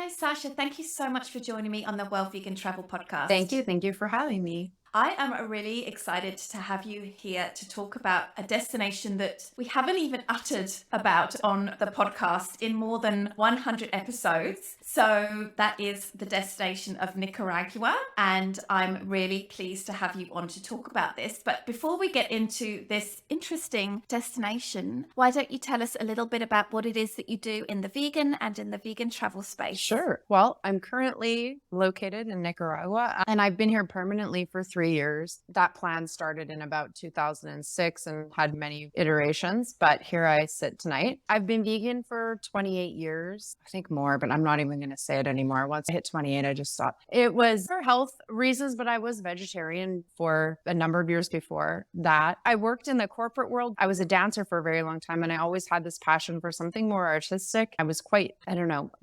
Hello, Sasha. Thank you so much for joining me on the Well Vegan Travel podcast. Thank you. Thank you for having me. I am really excited to have you here to talk about a destination that we haven't even uttered about on the podcast in more than 100 episodes. So that is the destination of Nicaragua. And I'm really pleased to have you on to talk about this. But before we get into this interesting destination, why don't you tell us a little bit about what it is that you do in the vegan and in the vegan travel space? Sure. Well, I'm currently located in Nicaragua and I've been here permanently for 3 years. That plan started in about 2006 and had many iterations, but here I sit tonight. I've been vegan for 28 years, I think more, but I'm not even going to say it anymore. Once I hit 28, I just stopped. It was for health reasons, but I was vegetarian for a number of years before that. I worked in the corporate world. I was a dancer for a very long time and I always had this passion for something more artistic. I was quite,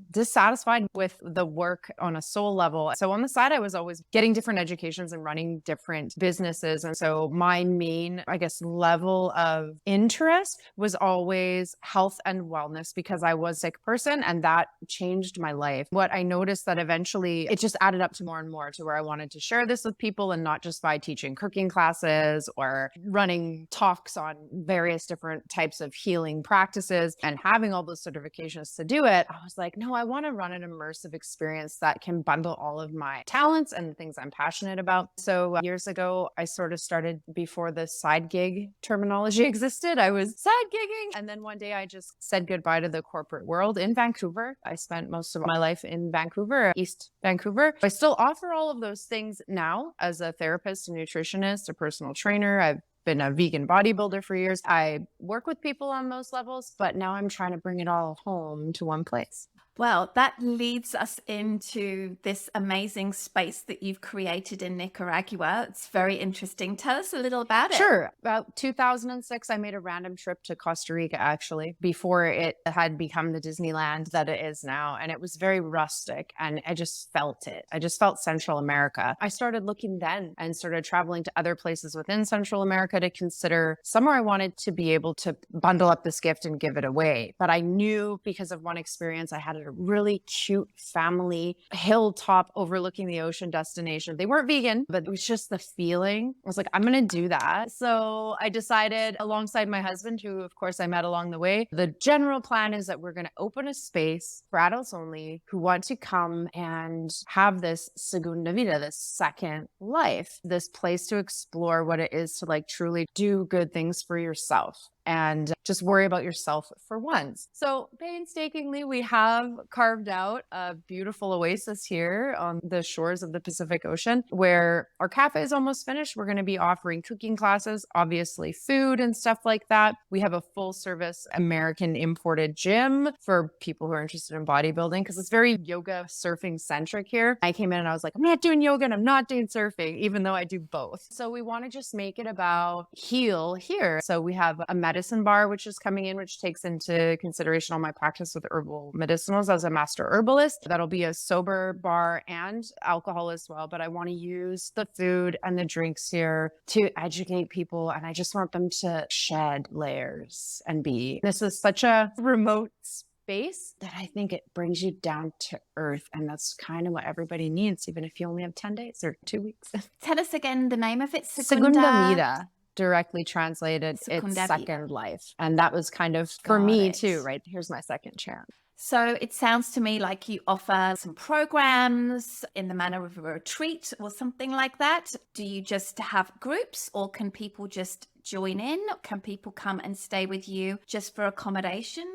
dissatisfied with the work on a soul level. So on the side, I was always getting different educations and running different businesses. And so my main, level of interest was always health and wellness because I was a sick person and that changed my life. What I noticed that eventually it just added up to more and more to where I wanted to share this with people and not just by teaching cooking classes or running talks on various different types of healing practices and having all those certifications to do it. I was like, no, I want to run an immersive experience that can bundle all of my talents and the things I'm passionate about. So years ago, I sort of started before the side gig terminology existed. I was side gigging. And then one day I just said goodbye to the corporate world in Vancouver. I spent most of my life in Vancouver, East Vancouver. I still offer all of those things now as a therapist, a nutritionist, a personal trainer. I've been a vegan bodybuilder for years. I work with people on those levels, but now I'm trying to bring it all home to one place. Well, that leads us into this amazing space that you've created in Nicaragua. It's very interesting. Tell us a little about it. Sure. About 2006, I made a random trip to Costa Rica, actually, before it had become the Disneyland that it is now. And it was very rustic and I just felt it. I just felt Central America. I started looking then and started traveling to other places within Central America to consider somewhere I wanted to be able to bundle up this gift and give it away. But I knew because of one experience, I had a really cute family hilltop overlooking the ocean destination. They weren't vegan, but it was just the feeling. I was like, I'm going to do that. So I decided alongside my husband, who of course I met along the way, the general plan is that we're going to open a space for adults only who want to come and have this Segunda Vida, this second life, this place to explore what it is to truly do good things for yourself and just worry about yourself for once. So painstakingly, we have carved out a beautiful oasis here on the shores of the Pacific Ocean where our cafe is almost finished. We're going to be offering cooking classes, obviously food and stuff like that. We have a full service American imported gym for people who are interested in bodybuilding because it's very yoga surfing centric here. I came in and I was like, I'm not doing yoga and I'm not doing surfing, even though I do both. So we want to just make it about heal here. So we have a medicine bar, which is coming in, which takes into consideration all my practice with herbal medicinals as a master herbalist. That'll be a sober bar and alcohol as well. But I want to use the food and the drinks here to educate people. And I just want them to shed layers and be. This is such a remote space that I think it brings you down to earth. And that's kind of what everybody needs, even if you only have 10 days or 2 weeks. Tell us again the name of it. Segunda Vida. Directly translated, it's second life. And that was kind of for me too, right? Here's my second chance. So it sounds to me like you offer some programs in the manner of a retreat or something like that. Do you just have groups or can people just join in? Can people come and stay with you just for accommodations?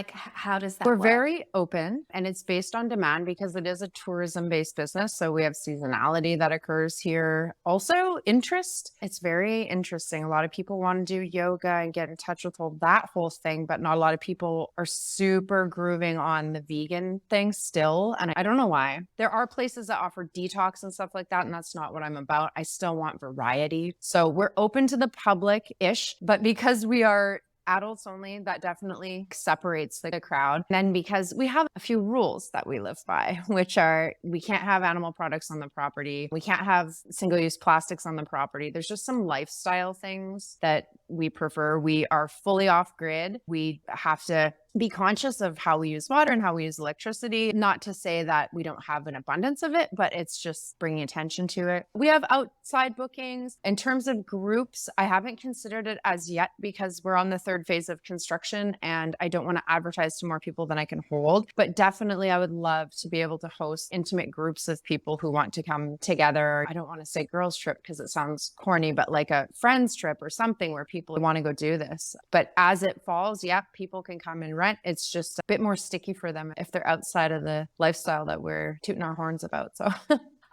How does that work? We're very open and it's based on demand because it is a tourism-based business. So we have seasonality that occurs here. Also interest. It's very interesting. A lot of people want to do yoga and get in touch with that whole thing, but not a lot of people are super grooving on the vegan thing still. And I don't know why. There are places that offer detox and stuff like that. And that's not what I'm about. I still want variety. So we're open to the public-ish, but because we are adults only, that definitely separates the crowd. And then because we have a few rules that we live by, which are we can't have animal products on the property. We can't have single-use plastics on the property. There's just some lifestyle things that we prefer. We are fully off-grid. We have to be conscious of how we use water and how we use electricity. Not to say that we don't have an abundance of it, but it's just bringing attention to it. We have outside bookings. In terms of groups, I haven't considered it as yet because we're on the third phase of construction and I don't want to advertise to more people than I can hold. But definitely, I would love to be able to host intimate groups of people who want to come together. I don't want to say girls trip because it sounds corny, but like a friends trip or something where people want to go do this. But as it falls, yeah, people can come and rent. It's just a bit more sticky for them if they're outside of the lifestyle that we're tooting our horns about. So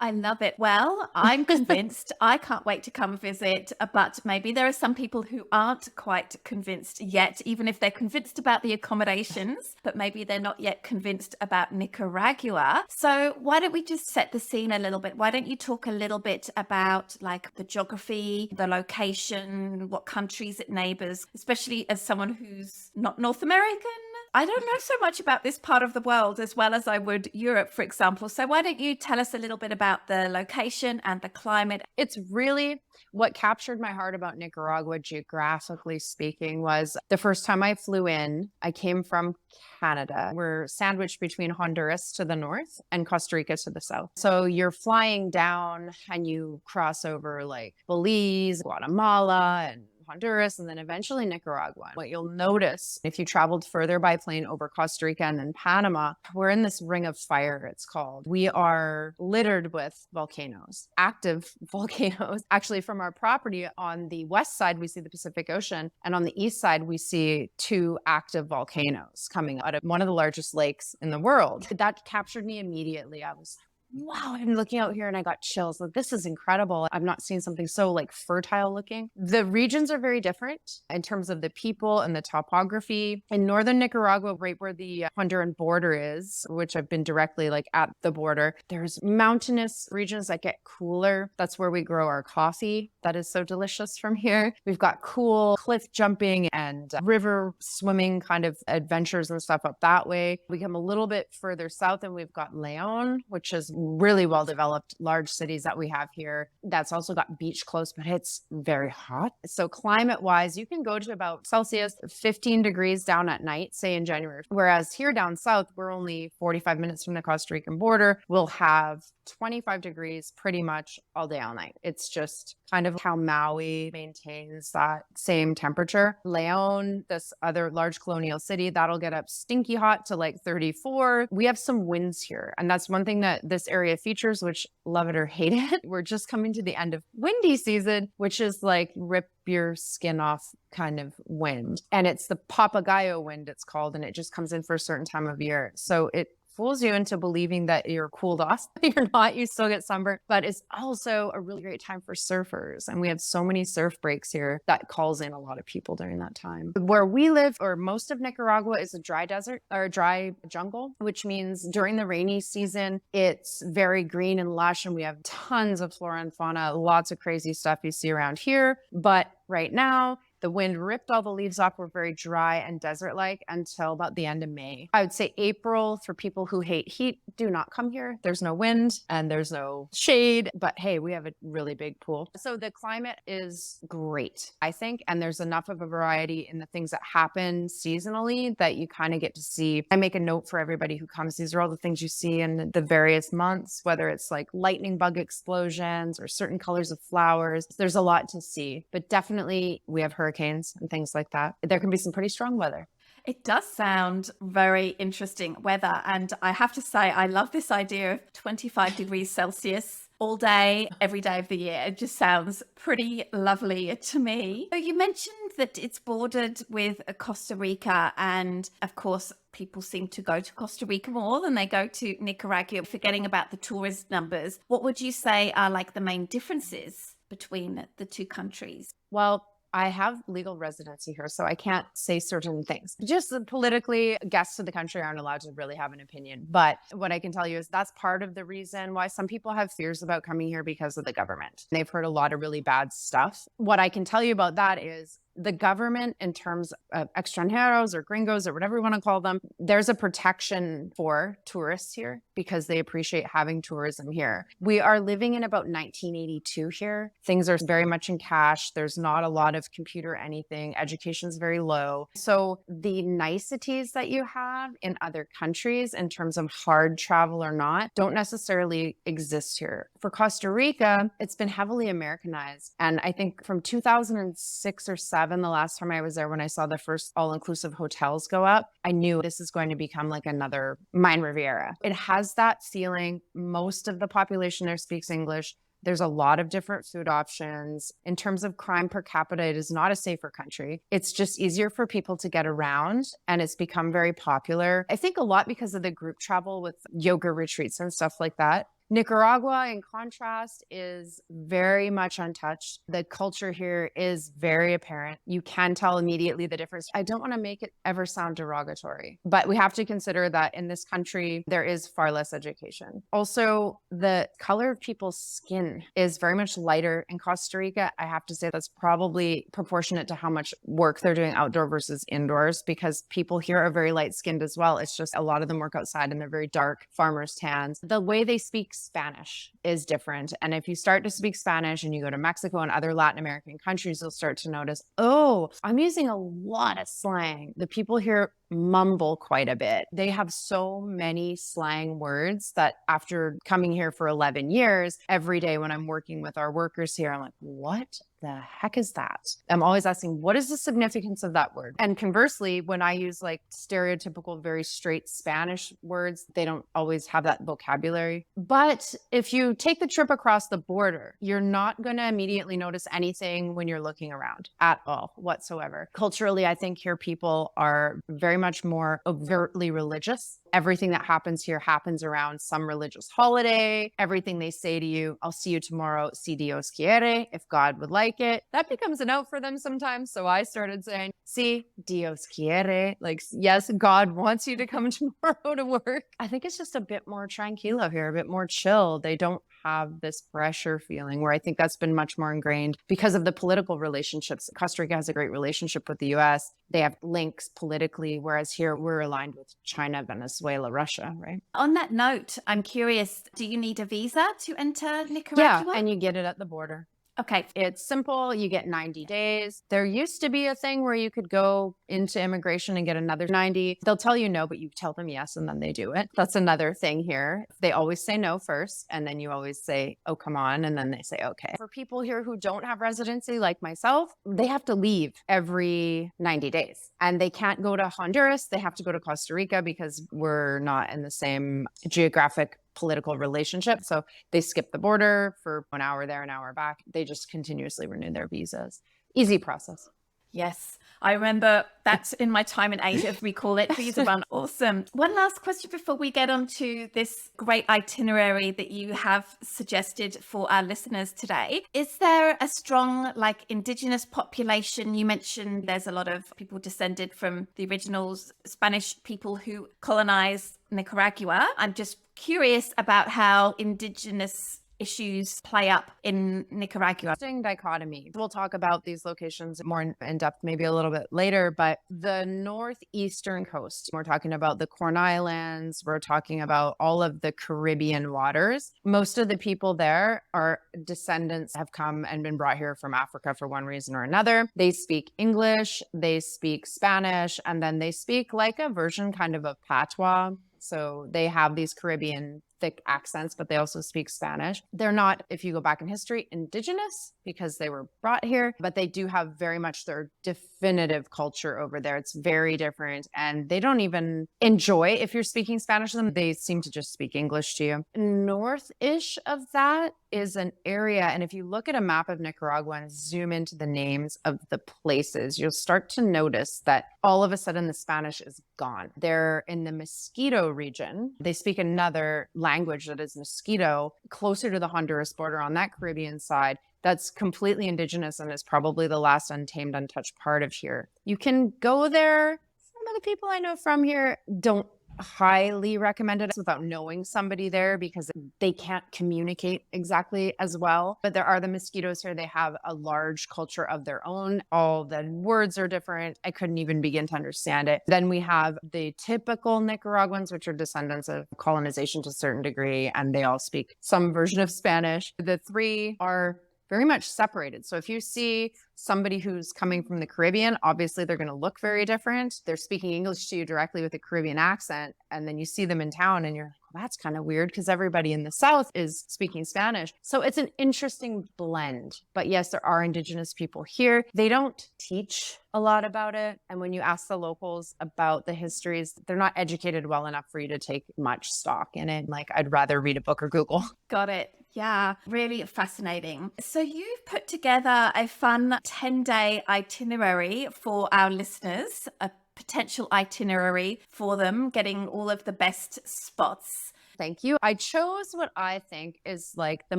I love it. Well, I'm convinced. I can't wait to come visit, but maybe there are some people who aren't quite convinced yet, even if they're convinced about the accommodations, but maybe they're not yet convinced about Nicaragua. So why don't we just set the scene a little bit? Why don't you talk a little bit about like the geography, the location, what countries it neighbors, especially as someone who's not North American? I don't know so much about this part of the world as well as I would Europe, for example. So why don't you tell us a little bit about the location and the climate? it's really what captured my heart about Nicaragua, geographically speaking, was the first time I flew in, I came from Canada. We're sandwiched between Honduras to the north and Costa Rica to the south. So you're flying down and you cross over like Belize, Guatemala, and Honduras, and then eventually Nicaragua. What you'll notice if you traveled further by plane over Costa Rica and then Panama, we're in this ring of fire, it's called. We are littered with volcanoes, active volcanoes. Actually, from our property on the west side, we see the Pacific Ocean, and on the east side, we see two active volcanoes coming out of one of the largest lakes in the world. That captured me immediately. I was wow, I'm looking out here and I got chills. Like, this is incredible. I've not seen something so like fertile looking. The regions are very different in terms of the people and the topography. In northern Nicaragua, right where the Honduran border is, which I've been directly like at the border, there's mountainous regions that get cooler. That's where we grow our coffee. That is so delicious from here. We've got cool cliff jumping and river swimming kind of adventures and stuff up that way. We come a little bit further south and we've got Leon, which is really well developed, large cities that we have here. That's also got beach close, but it's very hot. So climate wise, you can go to about Celsius 15 degrees down at night, say in January. Whereas here down south, we're only 45 minutes from the Costa Rican border. We'll have 25 degrees pretty much all day, all night. It's just kind of how Maui maintains that same temperature. Leon, this other large colonial city, that'll get up stinky hot to like 34. We have some winds here. And that's one thing that this area features, which love it or hate it. We're just coming to the end of windy season, which is like rip your skin off kind of wind. And it's the Papagayo wind, it's called, and it just comes in for a certain time of year. So it fools you into believing that you're cooled off. You're not, you still get sunburned, but it's also a really great time for surfers. And we have so many surf breaks here that calls in a lot of people during that time. Where we live, or most of Nicaragua, is a dry desert or a dry jungle, which means during the rainy season, it's very green and lush. And we have tons of flora and fauna, lots of crazy stuff you see around here. But right now, the wind ripped all the leaves off. We're very dry and desert-like until about the end of May. I would say April, for people who hate heat, do not come here. There's no wind and there's no shade, but hey, we have a really big pool. So the climate is great, I think, and there's enough of a variety in the things that happen seasonally that you kind of get to see. I make a note for everybody who comes. These are all the things you see in the various months, whether it's like lightning bug explosions or certain colors of flowers. There's a lot to see, but definitely we have hurricanes and things like that. There can be some pretty strong weather. It does sound very interesting weather. And I have to say, I love this idea of 25 degrees Celsius all day, every day of the year. It just sounds pretty lovely to me. So you mentioned that it's bordered with Costa Rica. And of course, people seem to go to Costa Rica more than they go to Nicaragua, forgetting about the tourist numbers. What would you say are like the main differences between the two countries? Well, I have legal residency here, so I can't say certain things. Just politically, guests to the country aren't allowed to really have an opinion. But what I can tell you is that's part of the reason why some people have fears about coming here because of the government. They've heard a lot of really bad stuff. What I can tell you about that is The government, in terms of extranjeros or gringos or whatever you want to call them, there's a protection for tourists here because they appreciate having tourism here. We are living in about 1982 here. Things are very much in cash. There's not a lot of computer anything. Education's very low. So the niceties that you have in other countries in terms of hard travel or not don't necessarily exist here. For Costa Rica, it's been heavily Americanized. And I think from 2006 or 7, the last time I was there, when I saw the first all-inclusive hotels go up, I knew this is going to become like another Mine Riviera. It has that feeling. Most of the population there speaks English. There's a lot of different food options. In terms of crime per capita, it is not a safer country. It's just easier for people to get around, and it's become very popular. I think a lot because of the group travel with yoga retreats and stuff like that. Nicaragua, in contrast, is very much untouched. The culture here is very apparent. You can tell immediately the difference. I don't want to make it ever sound derogatory, but we have to consider that in this country, there is far less education. Also, the color of people's skin is very much lighter in Costa Rica. I have to say that's probably proportionate to how much work they're doing outdoor versus indoors, because people here are very light-skinned as well. It's just a lot of them work outside and they're very dark farmers' tans. The way they speak Spanish is different. And if you start to speak Spanish and you go to Mexico and other Latin American countries, you'll start to notice, oh, I'm using a lot of slang. The people here mumble quite a bit. They have so many slang words that after coming here for 11 years, every day when I'm working with our workers here, I'm like, what the heck is that? I'm always asking, what is the significance of that word? And conversely, when I use like stereotypical, very straight Spanish words, they don't always have that vocabulary. But if you take the trip across the border, you're not going to immediately notice anything when you're looking around at all whatsoever. Culturally, I think here people are very much more overtly religious. Everything that happens here happens around some religious holiday. Everything they say to you, I'll see you tomorrow, si Dios quiere, if God would like it. That becomes a note for them sometimes. So I started saying, si Dios quiere, like, yes, God wants you to come tomorrow to work. I think it's just a bit more tranquilo here, a bit more chill. They don't have this pressure feeling, where I think that's been much more ingrained because of the political relationships. Costa Rica has a great relationship with the US. They have links politically, whereas here we're aligned with China, Venezuela, Russia, right? On that note, I'm curious, do you need a visa to enter Yeah, Nicaragua? and you get it at the border. Okay. It's simple. You get 90 days. There used to be a thing where you could go into immigration and get another 90. They'll tell you no, but you tell them yes, and then they do it. That's another thing here. They always say no first, and then you always say, oh, come on, and then they say, okay. For people here who don't have residency, like myself, they have to leave every 90 days, and they can't go to Honduras. They have to go to Costa Rica because we're not in the same geographic political relationship. So they skip the border for an hour there, an hour back. They just continuously renew their visas. Easy process. Yes, I remember that in my time in Asia, we call it visa run. Awesome. One last question before we get on to this great itinerary that you have suggested for our listeners today. Is there a strong, like, indigenous population? You mentioned there's a lot of people descended from the original Spanish people who colonized Nicaragua. I'm just curious about how indigenous issues play up in Nicaragua. Interesting dichotomy. We'll talk about these locations more in depth maybe a little bit later, but the northeastern coast, we're talking about the Corn Islands, we're talking about all of the Caribbean waters. Most of the people there are descendants, have come and been brought here from Africa for one reason or another. They speak English, they speak Spanish, and then they speak like a version kind of patois. So they have these Caribbean thick accents, but they also speak Spanish. They're not, if you go back in history, indigenous because they were brought here, but they do have very much their definitive culture over there. It's very different. And they don't even enjoy if you're speaking Spanish to them. They seem to just speak English to you. North-ish of that is an area. And if you look at a map of Nicaragua and zoom into the names of the places, you'll start to notice that all of a sudden the Spanish is gone. They're in the Mosquito region. They speak another language that is Mosquito, closer to the Honduras border on that Caribbean side. That's completely indigenous and is probably the last untamed, untouched part of here. You can go there. Some of the people I know from here don't highly recommend it without knowing somebody there because they can't communicate exactly as well. But there are the mosquitoes here. They have a large culture of their own. All the words are different. I couldn't even begin to understand it. Then we have the typical Nicaraguans, which are descendants of colonization to a certain degree, and they all speak some version of Spanish. The three are very much separated. So if you see somebody who's coming from the Caribbean, obviously they're going to look very different. They're speaking English to you directly with a Caribbean accent. And then you see them in town and you're like, well, that's kind of weird because everybody in the South is speaking Spanish. So it's an interesting blend. But yes, there are Indigenous people here. They don't teach a lot about it. And when you ask the locals about the histories, they're not educated well enough for you to take much stock in it. Like, I'd rather read a book or Google. Got it. Yeah, really fascinating. So you've put together a fun 10-day itinerary for our listeners, a potential itinerary for them, getting all of the best spots. Thank you. I chose what I think is like the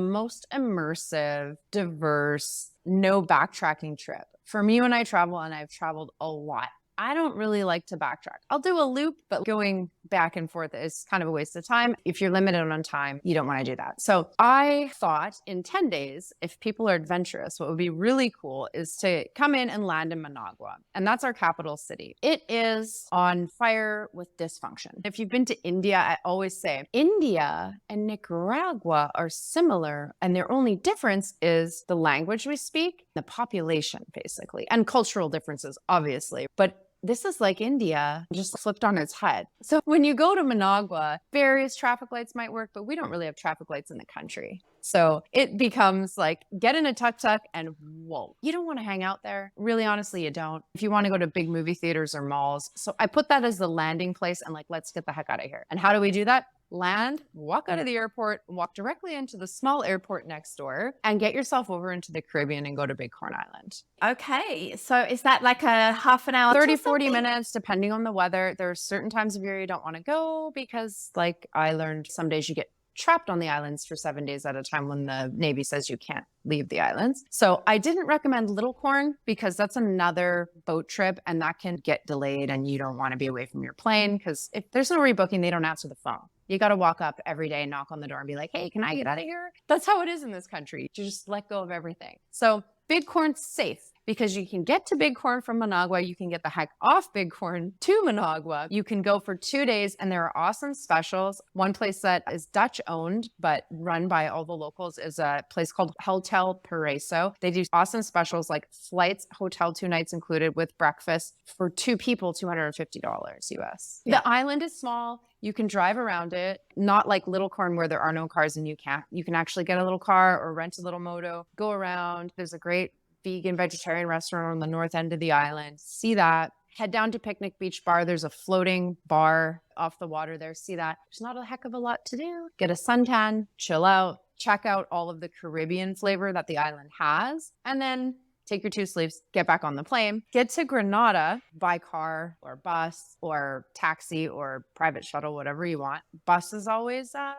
most immersive, diverse, no backtracking trip. For me, when I travel, and I've traveled a lot, I don't really like to backtrack. I'll do a loop, but going back and forth is kind of a waste of time. If you're limited on time, you don't want to do that. So I thought in 10 days, if people are adventurous, what would be really cool is to come in and land in Managua. And that's our capital city. It is on fire with dysfunction. If you've been to India, I always say India and Nicaragua are similar. And their only difference is the language we speak, the population, basically, and cultural differences, obviously. But this is like India just flipped on its head. So when you go to Managua, various traffic lights might work, but we don't really have traffic lights in the country. So it becomes like, get in a tuk-tuk and whoa, you don't want to hang out there. Really, honestly, you don't. If you want to go to big movie theaters or malls. So I put that as the landing place and like, let's get the heck out of here. And how do we do that? Land, walk out of the airport, walk directly into the small airport next door, and get yourself over into the Caribbean and go to Bighorn Island. Okay. So is that like a half an hour? 30, 40 minutes, depending on the weather. There are certain times of year you don't want to go because, like I learned, some days you get trapped on the islands for 7 days at a time when the Navy says you can't leave the islands. So I didn't recommend Little Corn because that's another boat trip and that can get delayed and you don't want to be away from your plane because if there's no rebooking, they don't answer the phone. You got to walk up every day, knock on the door and be like, hey, can I get out of here? That's how it is in this country. You just let go of everything. So Bighorn's safe because you can get to Bighorn from Managua. You can get the heck off Bighorn to Managua. You can go for 2 days and there are awesome specials. One place that is Dutch owned, but run by all the locals is a place called Hotel Paraiso. They do awesome specials like flights, hotel 2 nights included with breakfast for 2 people, $250 US. Yeah. The island is small. You can drive around it, not like Little Corn where there are no cars and you can't. You can actually get a little car or rent a little moto, go around. There's a great vegan vegetarian restaurant on the north end of the island. See that. Head down to Picnic Beach Bar. There's a floating bar off the water there. See that. There's not a heck of a lot to do. Get a suntan, chill out, check out all of the Caribbean flavor that the island has, and then take your 2 sleeps, get back on the plane, get to Granada by car or bus or taxi or private shuttle, whatever you want. Bus is always a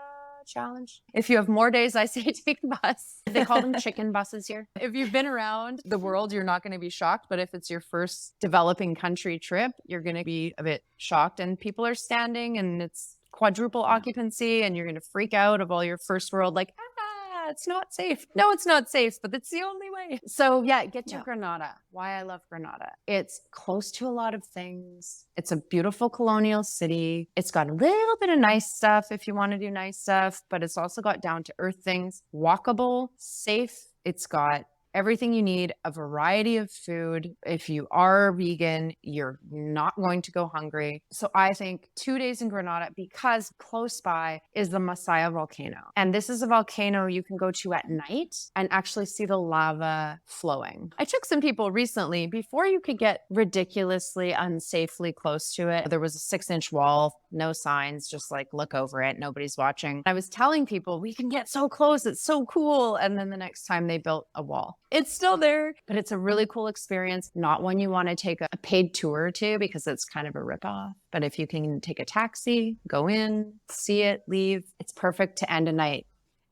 challenge. If you have more days, I say take the bus. They call them chicken buses here. If you've been around the world, you're not going to be shocked. But if it's your first developing country trip, you're going to be a bit shocked. And people are standing and it's quadruple occupancy and you're going to freak out of all your first world, like, it's not safe. No, it's not safe, but it's the only way. So yeah, get to Granada. Why I love Granada. It's close to a lot of things. It's a beautiful colonial city. It's got a little bit of nice stuff if you want to do nice stuff, but it's also got down to earth things, walkable, safe. It's got everything you need, a variety of food. If you are vegan, you're not going to go hungry. So I think 2 days in Granada because close by is the Masaya volcano. And this is a volcano you can go to at night and actually see the lava flowing. I took some people recently before you could get ridiculously unsafely close to it. There was a 6-inch wall, no signs, just like look over it. Nobody's watching. I was telling people we can get so close. It's so cool. And then the next time they built a wall. It's still there, but it's a really cool experience. Not one you want to take a paid tour to because it's kind of a ripoff. But if you can take a taxi, go in, see it, leave, it's perfect to end a night.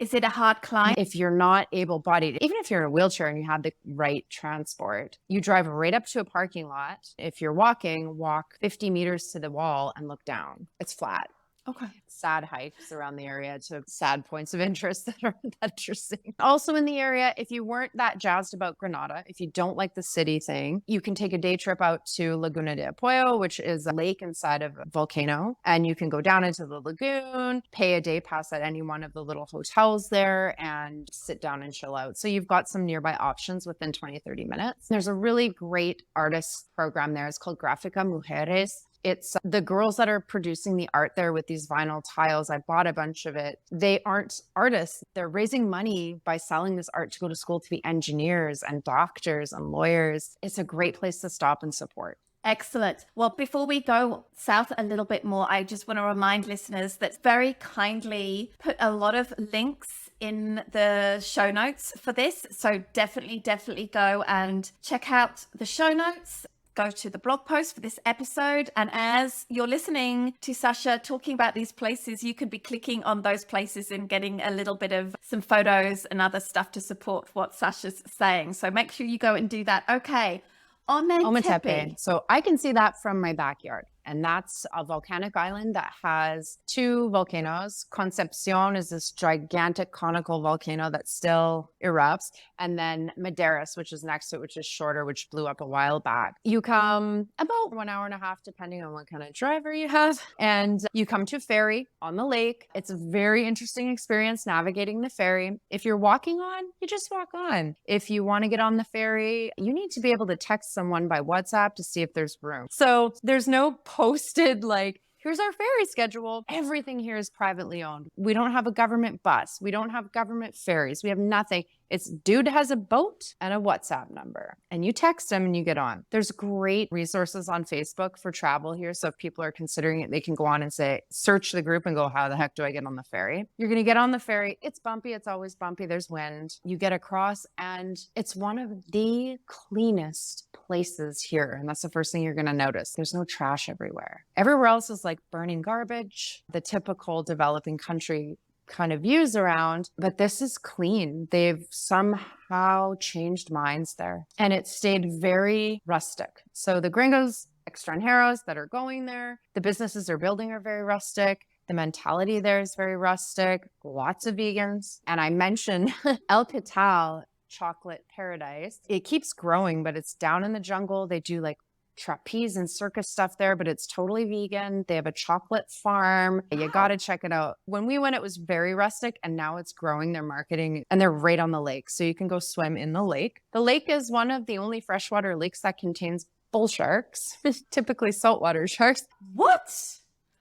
Is it a hard climb? If you're not able-bodied, even if you're in a wheelchair and you have the right transport, you drive right up to a parking lot. If you're walking, walk 50 meters to the wall and look down. It's flat. Okay. Sad hikes around the area to sad points of interest that are that interesting. Also in the area, if you weren't that jazzed about Granada, if you don't like the city thing, you can take a day trip out to Laguna de Apoyo, which is a lake inside of a volcano. And you can go down into the lagoon, pay a day pass at any one of the little hotels there, and sit down and chill out. So you've got some nearby options within 20, 30 minutes. There's a really great artist program there. It's called Gráfica Mujeres. It's the girls that are producing the art there with these vinyl tiles. I bought a bunch of it. They aren't artists. They're raising money by selling this art to go to school to be engineers and doctors and lawyers. It's a great place to stop and support. Excellent. Well, before we go south a little bit more, I just want to remind listeners that very kindly put a lot of links in the show notes for this. So definitely go and check out the show notes. Go to the blog post for this episode. And as you're listening to Sasha talking about these places, you could be clicking on those places and getting a little bit of some photos and other stuff to support what Sasha's saying. So make sure you go and do that. Okay. Ometepe. So I can see that from my backyard. And that's a volcanic island that has two volcanoes. Concepcion is this gigantic conical volcano that still erupts. And then Madeiras, which is next to it, which is shorter, which blew up a while back. You come about 1 hour and a half, depending on what kind of driver you have. And you come to a ferry on the lake. It's a very interesting experience navigating the ferry. If you're walking on, you just walk on. If you want to get on the ferry, you need to be able to text someone by WhatsApp to see if there's room. So there's no posted like, here's our ferry schedule. Everything here is privately owned. We don't have a government bus. We don't have government ferries. We have nothing. It's dude has a boat and a WhatsApp number, and you text him and you get on. There's great resources on Facebook for travel here. So if people are considering it, they can go on and say, search the group and go, how the heck do I get on the ferry? You're going to get on the ferry. It's bumpy. It's always bumpy. There's wind. You get across, and it's one of the cleanest places here. And that's the first thing you're going to notice. There's no trash everywhere. Everywhere else is like burning garbage, the typical developing country kind of views around, but this is clean. They've somehow changed minds there, and it stayed very rustic. So the gringos, extranjeros that are going there, the businesses they're building are very rustic. The mentality there is very rustic, lots of vegans. And I mentioned El Pital chocolate paradise. It keeps growing, but it's down in the jungle. They do like trapeze and circus stuff there, but it's totally vegan. They have a chocolate farm. You got to check it out. When we went, it was very rustic, and now it's growing. They're marketing, and they're right on the lake. So you can go swim in the lake. The lake is one of the only freshwater lakes that contains bull sharks, typically saltwater sharks. What?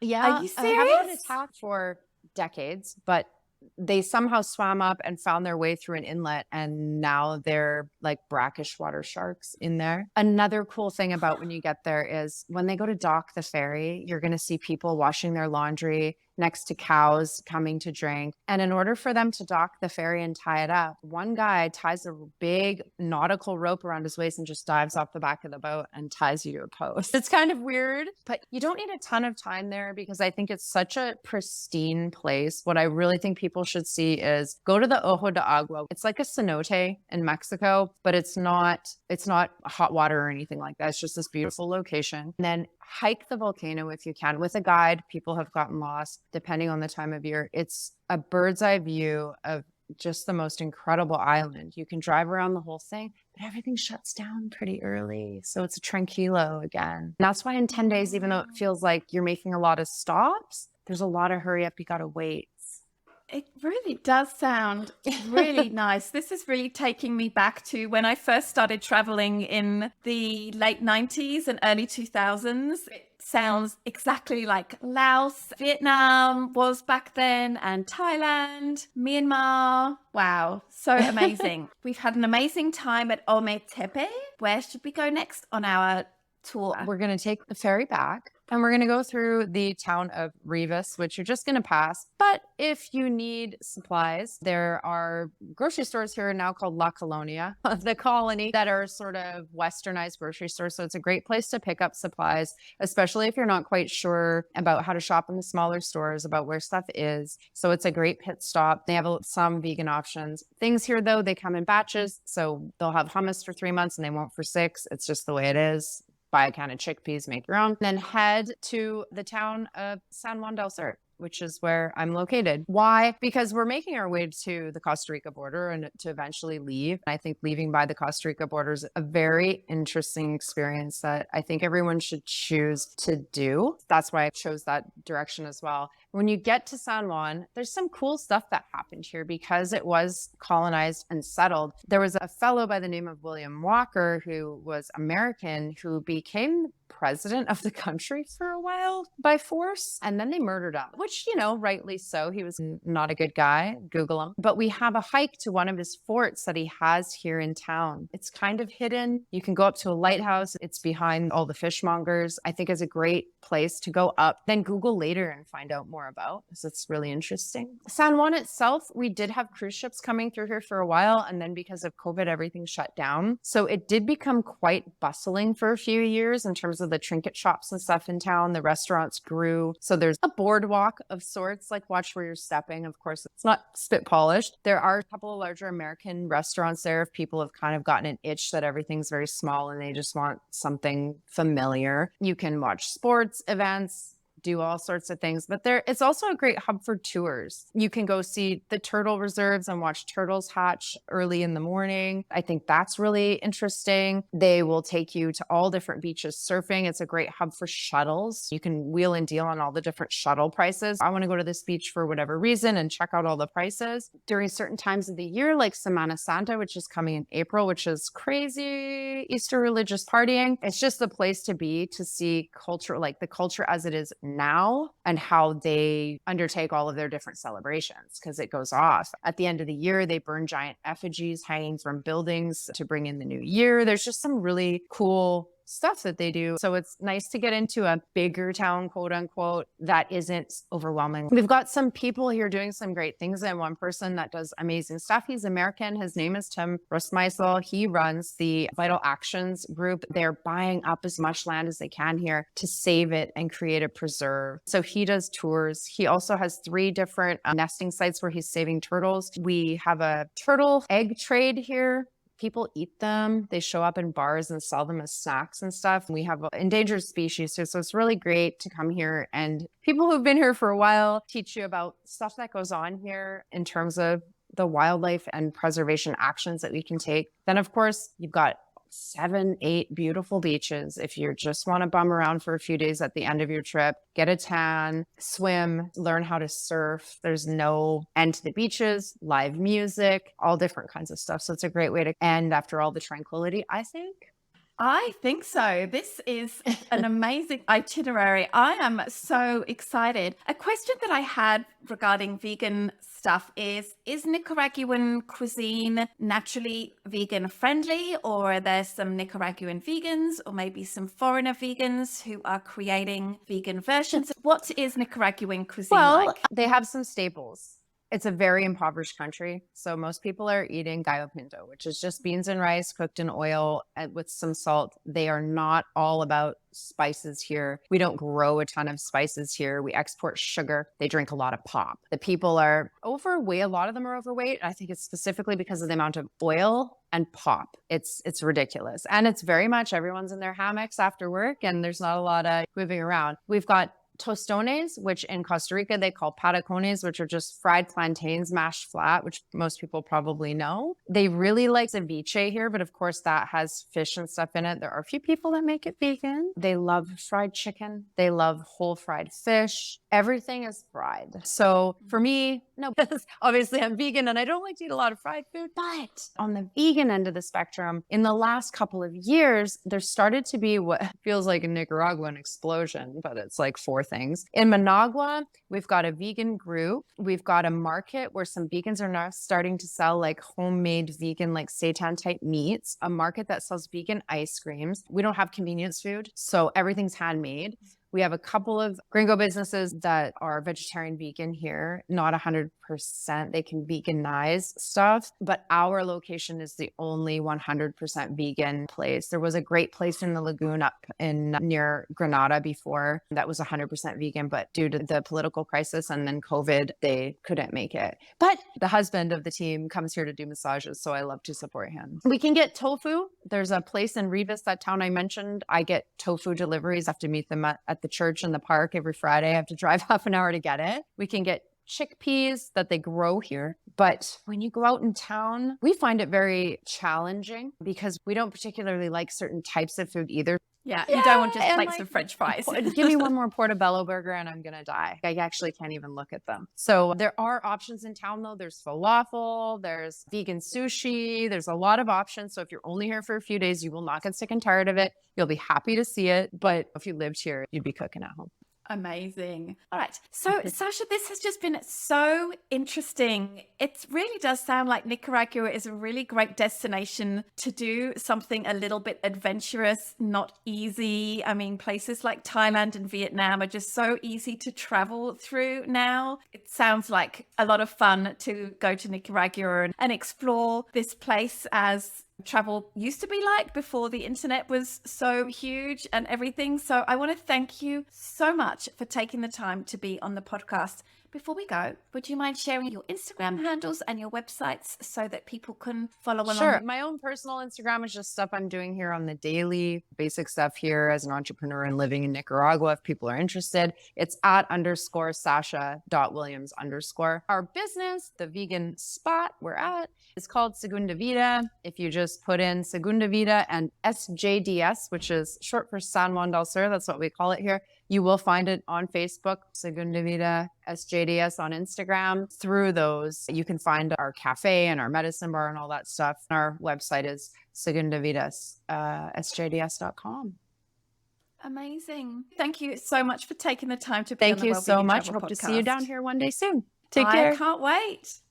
Yeah. Are you They haven't been serious? attacked for decades, but they somehow swam up and found their way through an inlet, and now they're like brackish water sharks in there. Another cool thing about when you get there is when they go to dock the ferry, you're going to see people washing their laundry next to cows coming to drink. And in order for them to dock the ferry and tie it up, one guy ties a big nautical rope around his waist and just dives off the back of the boat and ties you to a post. It's kind of weird, but you don't need a ton of time there because I think it's such a pristine place. What I really think people should see is go to the Ojo de Agua. It's like a cenote in Mexico, but it's not hot water or anything like that. It's just this beautiful location. And then hike the volcano if you can with a guide. People have gotten lost depending on the time of year. It's a bird's eye view of just the most incredible island. You can drive around the whole thing, but everything shuts down pretty early. So it's a tranquilo again. And that's why in 10 days, even though it feels like you're making a lot of stops, there's a lot of hurry up. You got to wait. It really does sound really nice. This is really taking me back to when I first started traveling in the late 90s and early 2000s. It sounds exactly like Laos, Vietnam was back then, and Thailand, Myanmar. Wow, so amazing. We've had an amazing time at Ometepe. Where should we go next on our tour? We're going to take the ferry back. And we're going to go through the town of Rivas, which you're just going to pass. But if you need supplies, there are grocery stores here now called La Colonia, the colony, that are sort of westernized grocery stores. So it's a great place to pick up supplies, especially if you're not quite sure about how to shop in the smaller stores, about where stuff is. So it's a great pit stop. They have some vegan options. Things here, though, they come in batches. So they'll have hummus for 3 months and they won't for 6. It's just the way it is. Buy a can of chickpeas, make your own, then head to the town of San Juan del Sur, which is where I'm located. Why? Because we're making our way to the Costa Rica border and to eventually leave. I think leaving by the Costa Rica border is a very interesting experience that I think everyone should choose to do. That's why I chose that direction as well. When you get to San Juan, there's some cool stuff that happened here because it was colonized and settled. There was a fellow by the name of William Walker who was American who became president of the country for a while by force. And then they murdered him, which, rightly so. He was not a good guy. Google him. But we have a hike to one of his forts that he has here in town. It's kind of hidden. You can go up to a lighthouse. It's behind all the fishmongers. I think it's a great place to go up. Then Google later and find out more about, because it's really interesting. San Juan itself, we did have cruise ships coming through here for a while. And then because of COVID, everything shut down. So it did become quite bustling for a few years in terms of the trinket shops and stuff in town. The restaurants grew. So there's a boardwalk of sorts, like watch where you're stepping. Of course, it's not spit polished. There are a couple of larger American restaurants there if people have kind of gotten an itch that everything's very small and they just want something familiar. You can watch sports events, do all sorts of things, but it's also a great hub for tours. You can go see the turtle reserves and watch turtles hatch early in the morning. I think that's really interesting. They will take you to all different beaches surfing. It's a great hub for shuttles. You can wheel and deal on all the different shuttle prices. I want to go to this beach for whatever reason and check out all the prices. During certain times of the year, like Semana Santa, which is coming in April, which is crazy Easter religious partying. It's just the place to be to see culture, like the culture as it is now and how they undertake all of their different celebrations, because it goes off. At the end of the year, they burn giant effigies hanging from buildings to bring in the new year. There's just some really cool stuff that they do. So it's nice to get into a bigger town, quote unquote, that isn't overwhelming. We've got some people here doing some great things, and one person that does amazing stuff. He's American. His name is Tim Rustmeisel. He runs the Vital Actions group. They're buying up as much land as they can here to save it and create a preserve. So he does tours. He also has 3 different nesting sites where he's saving turtles. We have a turtle egg trade here. People eat them. They show up in bars and sell them as snacks and stuff. We have endangered species too. So it's really great to come here, and people who've been here for a while teach you about stuff that goes on here in terms of the wildlife and preservation actions that we can take. Then, of course, you've got 7, 8 beautiful beaches. If you just want to bum around for a few days at the end of your trip, get a tan, swim, learn how to surf. There's no end to the beaches, live music, all different kinds of stuff. So it's a great way to end after all the tranquility, I think. I think so. This is an amazing itinerary. I am so excited. A question that I had regarding vegan stuff is Nicaraguan cuisine naturally vegan friendly, or are there some Nicaraguan vegans or maybe some foreigner vegans who are creating vegan versions? What is Nicaraguan cuisine like? They have some staples. It's a very impoverished country. So most people are eating gallo pinto, which is just beans and rice cooked in oil and with some salt. They are not all about spices here. We don't grow a ton of spices here. We export sugar. They drink a lot of pop. The people are overweight. A lot of them are overweight. I think it's specifically because of the amount of oil and pop. It's ridiculous. And it's very much everyone's in their hammocks after work, and there's not a lot of moving around. We've got tostones, which in Costa Rica they call patacones, which are just fried plantains mashed flat, which most people probably know. They really like ceviche here, but of course that has fish and stuff in it. There are a few people that make it vegan. They love fried chicken. They love whole fried fish. Everything is fried. So for me, no, because obviously I'm vegan and I don't like to eat a lot of fried food. But on the vegan end of the spectrum, in the last couple of years, there started to be what feels like a Nicaraguan explosion, but it's like 4,000 things. In Managua, we've got a vegan group. We've got a market where some vegans are now starting to sell like homemade vegan, like seitan type meats, a market that sells vegan ice creams. We don't have convenience food, so everything's handmade. We have a couple of gringo businesses that are vegetarian vegan here, not 100%. They can veganize stuff, but our location is the only 100% vegan place. There was a great place in the lagoon up in near Granada before that was 100% vegan, but due to the political crisis and then COVID, they couldn't make it. But the husband of the team comes here to do massages, so I love to support him. We can get tofu. There's a place in Rivas, that town I mentioned. I get tofu deliveries. I have to meet them at the church in the park every Friday. I have to drive half an hour to get it. We can get chickpeas that they grow here. But when you go out in town, we find it very challenging because we don't particularly like certain types of food either. Yeah, you don't want just plates of French fries. Give me one more portobello burger and I'm going to die. I actually can't even look at them. So there are options in town though. There's falafel, there's vegan sushi, there's a lot of options. So if you're only here for a few days, you will not get sick and tired of it. You'll be happy to see it. But if you lived here, you'd be cooking at home. Amazing. All right. So, Sasha, this has just been so interesting. It really does sound like Nicaragua is a really great destination to do something a little bit adventurous, not easy. I mean, places like Thailand and Vietnam are just so easy to travel through now. It sounds like a lot of fun to go to Nicaragua and explore this place as travel used to be like before the internet was so huge and everything. So I want to thank you so much for taking the time to be on the podcast. Before we go, would you mind sharing your Instagram handles and your websites so that people can follow along? Sure. My own personal Instagram is just stuff I'm doing here on the daily, basic stuff here as an entrepreneur and living in Nicaragua. If people are interested, it's @_Sasha.Williams_. Our business, the vegan spot we're at, is called Segunda Vida. If you just put in Segunda Vida and SJDS, which is short for San Juan del Sur, that's what we call it here, you will find it on Facebook, Segunda Vida, SJDS on Instagram. Through those, you can find our cafe and our medicine bar and all that stuff. Our website is segundavidas.sjds.com. Amazing. Thank you so much for taking the time to be on the Thank you so much. Travel Hope to podcast. see you down here one day soon. Take care. I can't wait.